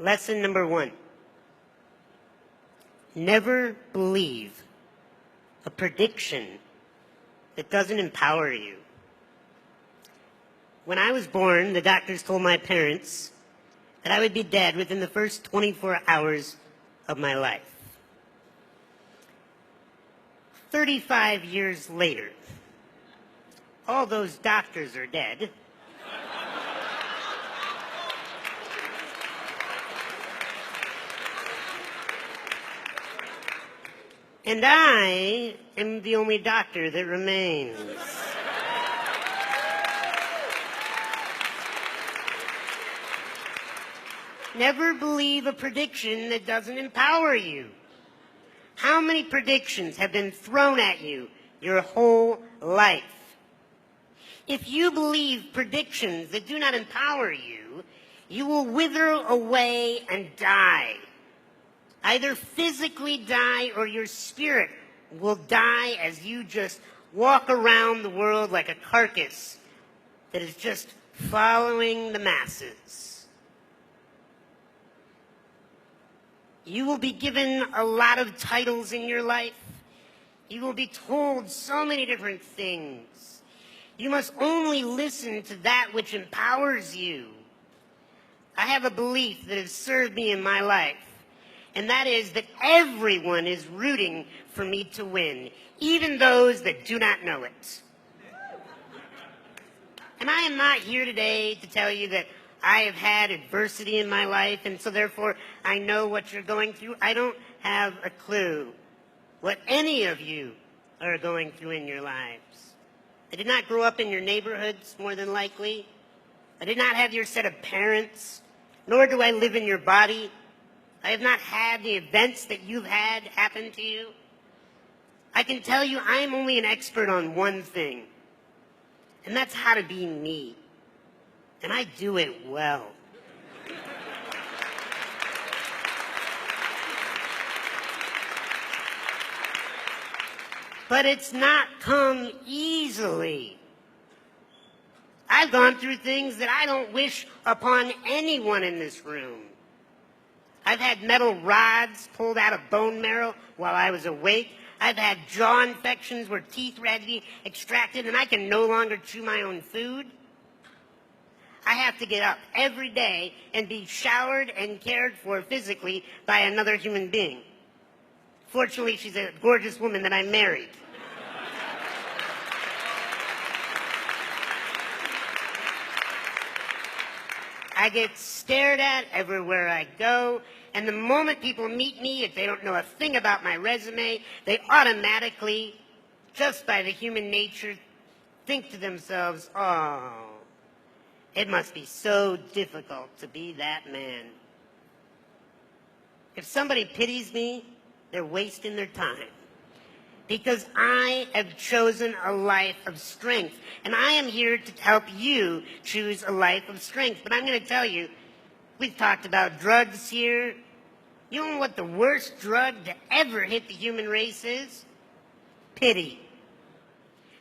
Lesson number 1. Never believe a prediction that doesn't empower you. When I was born, the doctors told my parents that I would be dead within the first 24 hours of my life. 35 years later, all those doctors are dead. And I am the only doctor that remains. Never believe a prediction that doesn't empower you. How many predictions have been thrown at you your whole life? If you believe predictions that do not empower you, you will wither away and die. Either physically die or your spirit will die as you just walk around the world like a carcass that is just following the masses. You will be given a lot of titles in your life. You will be told so many different things. You must only listen to that which empowers you. I have a belief that has served me in my life, and that is that everyone is rooting for me to win, even those that do not know it. And I am not here today to tell you that I have had adversity in my life, and so therefore I know what you're going through. I don't have a clue what any of you are going through in your lives. I did not grow up in your neighborhoods, more than likely. I did not have your set of parents, nor do I live in your body. I have not had the events that you've had happen to you. I can tell you I am only an expert on one thing, and that's how to be me. And I do it well. But it's not come easily. I've gone through things that I don't wish upon anyone in this room. I've had metal rods pulled out of bone marrow while I was awake. I've had jaw infections where teeth had to be extracted and I can no longer chew my own food. I have to get up every day and be showered and cared for physically by another human being. Fortunately, she's a gorgeous woman that I married. I get stared at everywhere I go, and the moment people meet me, if they don't know a thing about my resume, they automatically, just by the human nature, think to themselves, oh, it must be so difficult to be that man. If somebody pities me, they're wasting their time. Because I have chosen a life of strength. And I am here to help you choose a life of strength. But I'm going to tell you, we've talked about drugs here. You know what the worst drug to ever hit the human race is? Pity.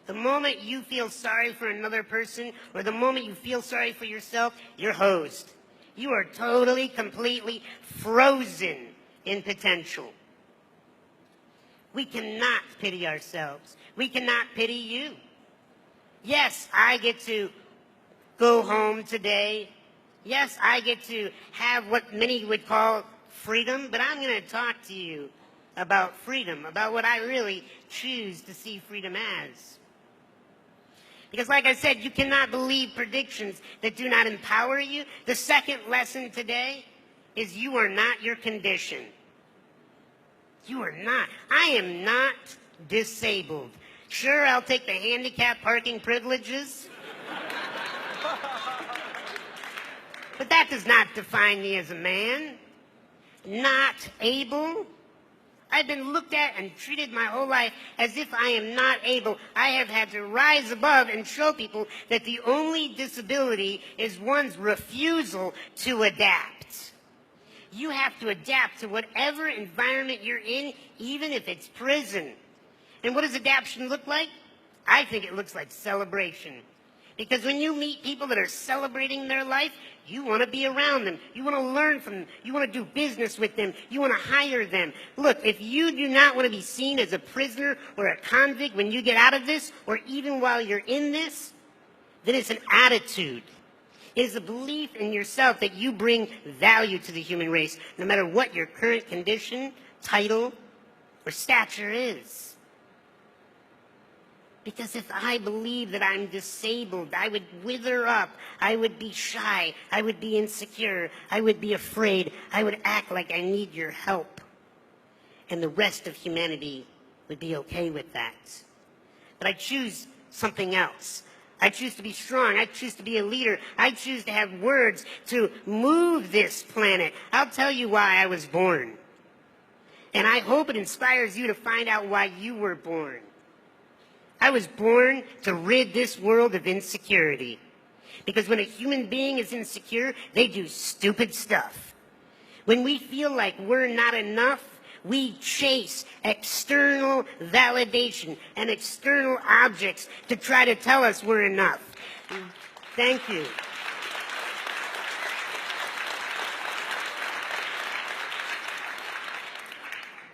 The moment you feel sorry for another person, or the moment you feel sorry for yourself, you're hosed. You are totally, completely frozen in potential. We cannot pity ourselves. We cannot pity you. Yes, I get to go home today. Yes, I get to have what many would call freedom, but I'm going to talk to you about freedom, about what I really choose to see freedom as. Because like I said, you cannot believe predictions that do not empower you. The second lesson today is you are not your condition. You are not. I am not disabled. Sure, I'll take the handicap parking privileges. But that does not define me as a man. Not able. I've been looked at and treated my whole life as if I am not able. I have had to rise above and show people that the only disability is one's refusal to adapt. You have to adapt to whatever environment you're in, even if it's prison. And what does adaptation look like? I think it looks like celebration. Because when you meet people that are celebrating their life, you want to be around them. You want to learn from them. You want to do business with them. You want to hire them. Look, if you do not want to be seen as a prisoner or a convict when you get out of this, or even while you're in this, then it's an attitude. It is a belief in yourself that you bring value to the human race, no matter what your current condition, title, or stature is. Because if I believe that I'm disabled, I would wither up, I would be shy, I would be insecure, I would be afraid, I would act like I need your help. And the rest of humanity would be okay with that. But I choose something else. I choose to be strong. I choose to be a leader. I choose to have words to move this planet. I'll tell you why I was born. And I hope it inspires you to find out why you were born. I was born to rid this world of insecurity. Because when a human being is insecure, they do stupid stuff. When we feel like we're not enough, we chase external validation and external objects to try to tell us we're enough. Thank you.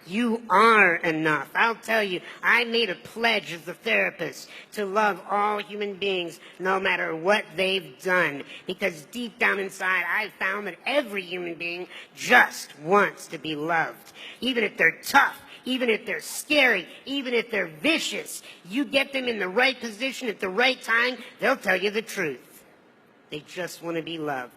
You are enough. I'll tell you, I made a pledge as a therapist to love all human beings no matter what they've done. Because deep down inside, I found that every human being just wants to be loved. Even if they're tough, even if they're scary, even if they're vicious, you get them in the right position at the right time, they'll tell you the truth. They just want to be loved.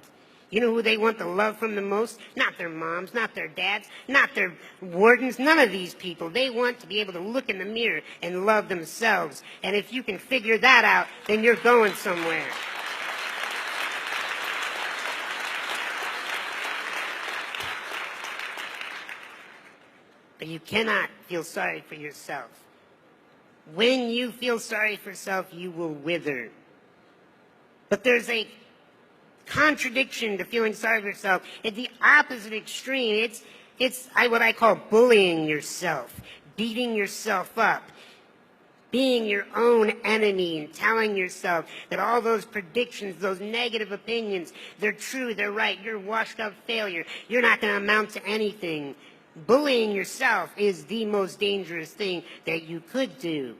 You know who they want the love from the most? Not their moms, not their dads, not their wardens, none of these people. They want to be able to look in the mirror and love themselves. And if you can figure that out, then you're going somewhere. But you cannot feel sorry for yourself. When you feel sorry for yourself, you will wither. But there's a contradiction to feeling sorry for yourself. At the opposite extreme, it's what I call bullying yourself, beating yourself up, being your own enemy and telling yourself that all those predictions, those negative opinions, they're true, they're right, you're washed up failure, you're not going to amount to anything. Bullying yourself is the most dangerous thing that you could do.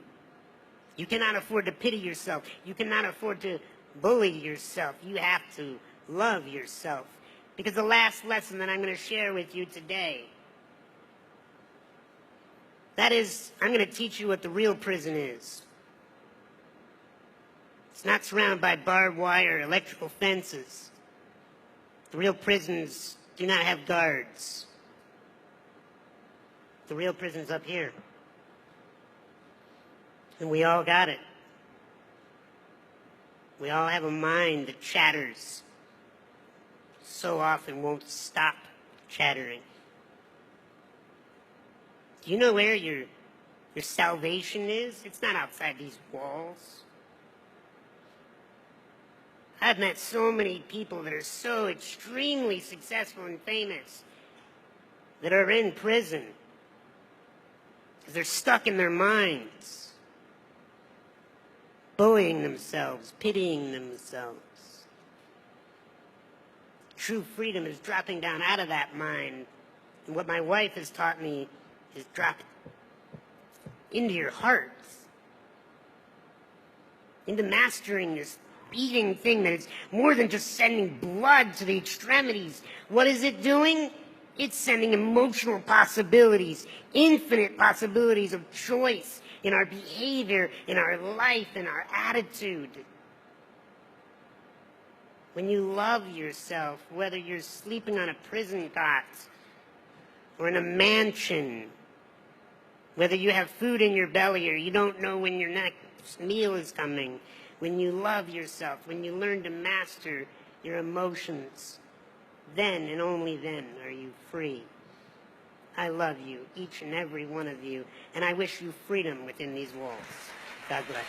You cannot afford to pity yourself. You cannot afford to bully yourself. You have to love yourself. Because the last lesson that I'm going to share with you today, that is, I'm going to teach you what the real prison is. It's not surrounded by barbed wire or electrical fences. The real prisons do not have guards. The real prison's up here. And we all got it. We all have a mind that chatters. So often won't stop chattering. Do you know where your salvation is? It's not outside these walls. I've met so many people that are so extremely successful and famous that are in prison because they're stuck in their minds, bullying themselves, pitying themselves. True freedom is dropping down out of that mind. And what my wife has taught me is drop into your heart, into mastering this beating thing that is more than just sending blood to the extremities. What is it doing? It's sending emotional possibilities, infinite possibilities of choice in our behavior, in our life, in our attitude. When you love yourself, whether you're sleeping on a prison cot or in a mansion, whether you have food in your belly or you don't know when your next meal is coming, when you love yourself, when you learn to master your emotions, then and only then are you free. I love you, each and every one of you, and I wish you freedom within these walls. God bless.